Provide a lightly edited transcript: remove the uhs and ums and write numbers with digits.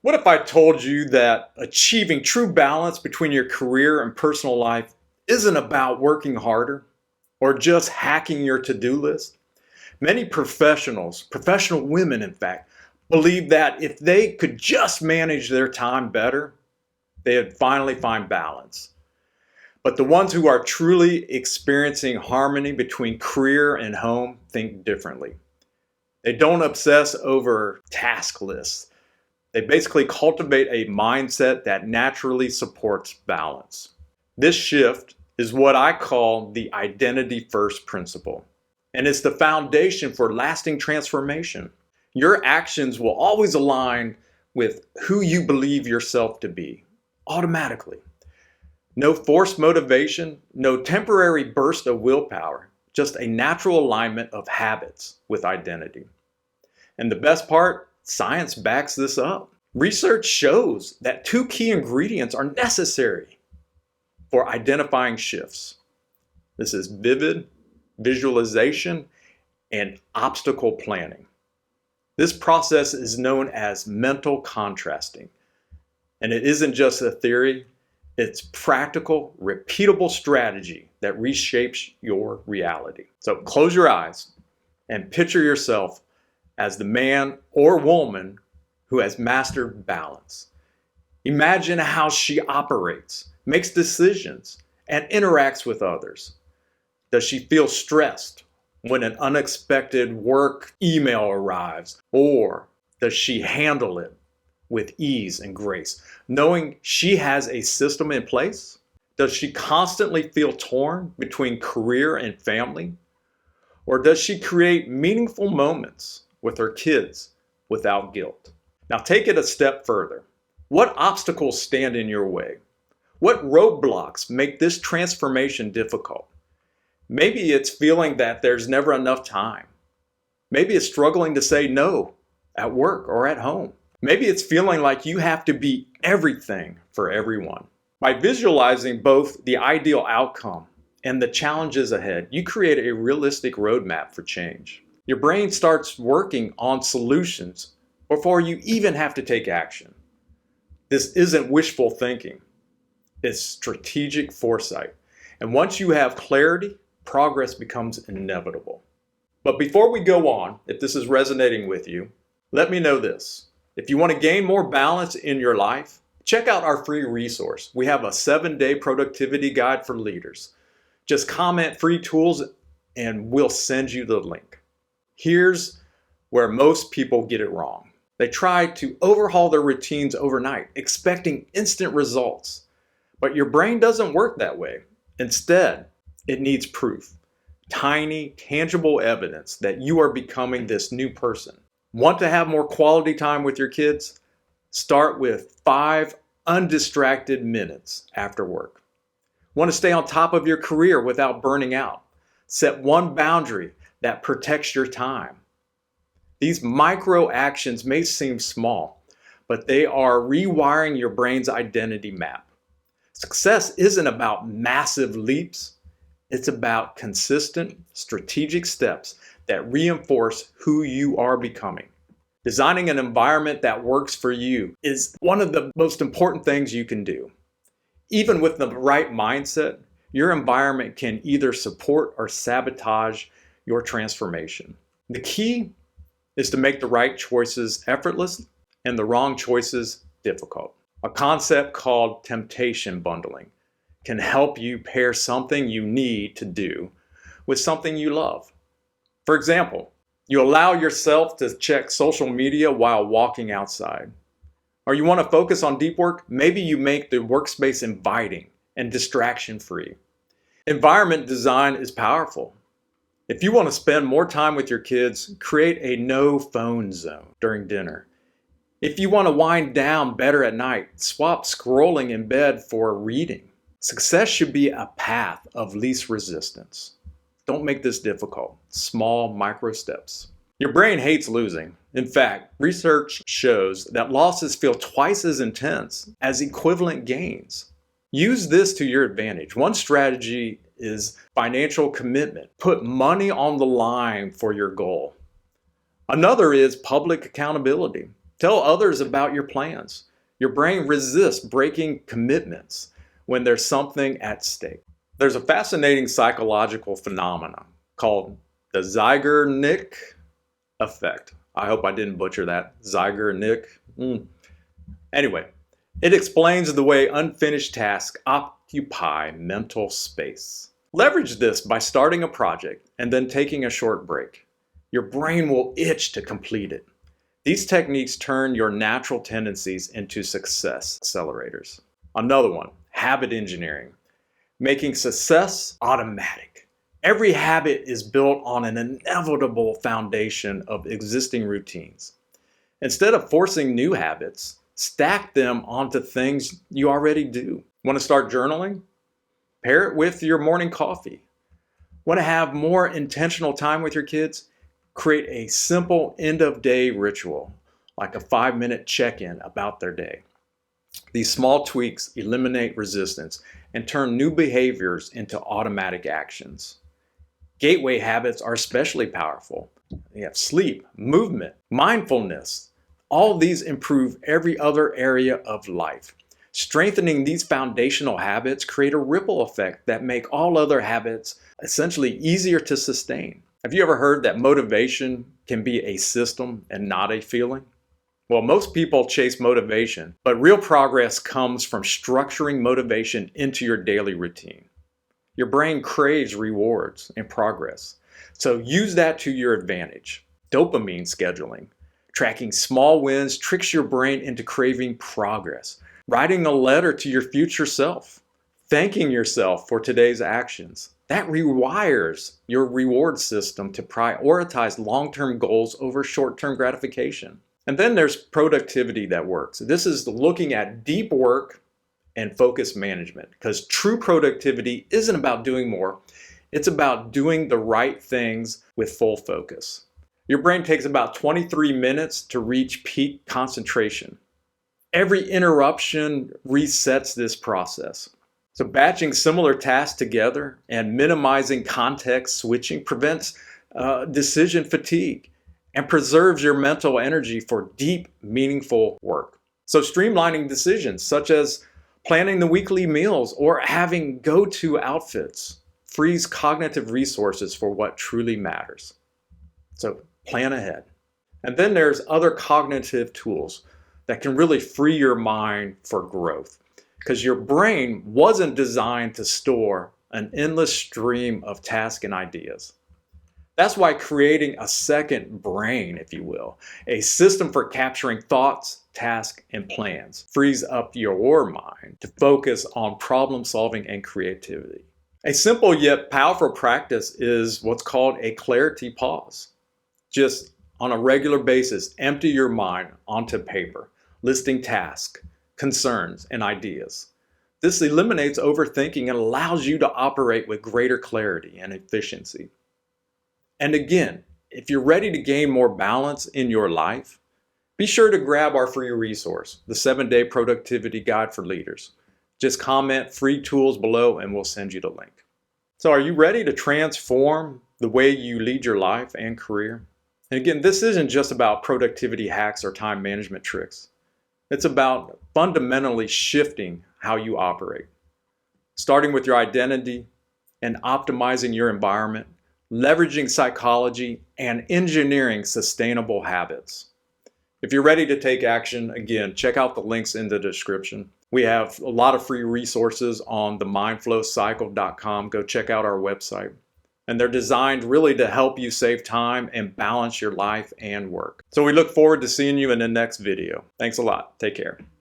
What if I told you that achieving true balance between your career and personal life isn't about working harder or just hacking your to-do list? Many professionals, professional women in fact, believe that if they could just manage their time better, they'd finally find balance. But the ones who are truly experiencing harmony between career and home think differently. They don't obsess over task lists. They basically cultivate a mindset that naturally supports balance. This shift is what I call the identity first principle, and it's the foundation for lasting transformation. Your actions will always align with who you believe yourself to be, automatically. No forced motivation, no temporary burst of willpower, just a natural alignment of habits with identity. And the best part, science backs this up. Research shows that two key ingredients are necessary for identifying shifts. This is vivid visualization and obstacle planning. This process is known as mental contrasting. And it isn't just a theory, it's practical, repeatable strategy that reshapes your reality. So close your eyes and picture yourself as the man or woman who has mastered balance. Imagine how she operates, makes decisions, and interacts with others. Does she feel stressed when an unexpected work email arrives? Or does she handle it with ease and grace, knowing she has a system in place? Does she constantly feel torn between career and family? Or does she create meaningful moments with her kids without guilt? Now take it a step further. What obstacles stand in your way? What roadblocks make this transformation difficult? Maybe it's feeling that there's never enough time. Maybe it's struggling to say no at work or at home. Maybe it's feeling like you have to be everything for everyone. By visualizing both the ideal outcome and the challenges ahead, you create a realistic roadmap for change. Your brain starts working on solutions before you even have to take action. This isn't wishful thinking. It's strategic foresight. And once you have clarity, progress becomes inevitable. But before we go on, if this is resonating with you, let me know this. If you want to gain more balance in your life, check out our free resource. We have a 7-day productivity guide for leaders. Just comment free tools and we'll send you the link. Here's where most people get it wrong. They try to overhaul their routines overnight, expecting instant results. But your brain doesn't work that way. Instead, it needs proof. Tiny, tangible evidence that you are becoming this new person. Want to have more quality time with your kids? Start with 5 undistracted minutes after work. Want to stay on top of your career without burning out? Set one boundary that protects your time. These micro actions may seem small, but they are rewiring your brain's identity map. Success isn't about massive leaps. It's about consistent, strategic steps that reinforce who you are becoming. Designing an environment that works for you is one of the most important things you can do. Even with the right mindset, your environment can either support or sabotage your transformation. The key is to make the right choices effortless and the wrong choices difficult. A concept called temptation bundling can help you pair something you need to do with something you love. For example, you allow yourself to check social media while walking outside. Or you want to focus on deep work? Maybe you make the workspace inviting and distraction-free. Environment design is powerful. If you want to spend more time with your kids, create a no phone zone during dinner. If you want to wind down better at night, swap scrolling in bed for reading. Success should be a path of least resistance. Don't make this difficult. Small micro steps. Your brain hates losing. In fact, research shows that losses feel twice as intense as equivalent gains. Use this to your advantage. One strategy is financial commitment. Put money on the line for your goal. Another is public accountability. Tell others about your plans. Your brain resists breaking commitments when there's something at stake. There's a fascinating psychological phenomenon called the Zeigarnik Effect. I hope I didn't butcher that. Zeigarnik. Anyway, it explains the way unfinished tasks occupy mental space. Leverage this by starting a project and then taking a short break. Your brain will itch to complete it. These techniques turn your natural tendencies into success accelerators. Another one, habit engineering, making success automatic. Every habit is built on an inevitable foundation of existing routines. Instead of forcing new habits, stack them onto things you already do. Want to start journaling? Pair it with your morning coffee. Want to have more intentional time with your kids? Create a simple end-of-day ritual, like a 5-minute check-in about their day. These small tweaks eliminate resistance and turn new behaviors into automatic actions. Gateway habits are especially powerful. You have sleep, movement, mindfulness. All these improve every other area of life. Strengthening these foundational habits create a ripple effect that make all other habits essentially easier to sustain. Have you ever heard that motivation can be a system and not a feeling? Well, most people chase motivation, but real progress comes from structuring motivation into your daily routine. Your brain craves rewards and progress, so use that to your advantage. Dopamine scheduling. Tracking small wins tricks your brain into craving progress. Writing a letter to your future self. Thanking yourself for today's actions. That rewires your reward system to prioritize long-term goals over short-term gratification. And then there's productivity that works. This is looking at deep work and focus management, because true productivity isn't about doing more. It's about doing the right things with full focus. Your brain takes about 23 minutes to reach peak concentration. Every interruption resets this process. So batching similar tasks together and minimizing context switching prevents decision fatigue and preserves your mental energy for deep, meaningful work. So streamlining decisions such as planning the weekly meals or having go-to outfits frees cognitive resources for what truly matters. So plan ahead. And then there's other cognitive tools that can really free your mind for growth, because your brain wasn't designed to store an endless stream of tasks and ideas. That's why creating a second brain, if you will, a system for capturing thoughts, tasks, and plans, frees up your mind to focus on problem solving and creativity. A simple yet powerful practice is what's called a clarity pause. Just on a regular basis, empty your mind onto paper, listing tasks, concerns, and ideas. This eliminates overthinking and allows you to operate with greater clarity and efficiency. And again, if you're ready to gain more balance in your life, be sure to grab our free resource, the 7-Day Productivity Guide for Leaders. Just comment free tools below and we'll send you the link. So are you ready to transform the way you lead your life and career? And again, this isn't just about productivity hacks or time management tricks. It's about fundamentally shifting how you operate, starting with your identity and optimizing your environment, leveraging psychology, and engineering sustainable habits. If you're ready to take action, again, check out the links in the description. We have a lot of free resources on themindflowcycle.com. Go check out our website. And they're designed really to help you save time and balance your life and work. So we look forward to seeing you in the next video. Thanks a lot. Take care.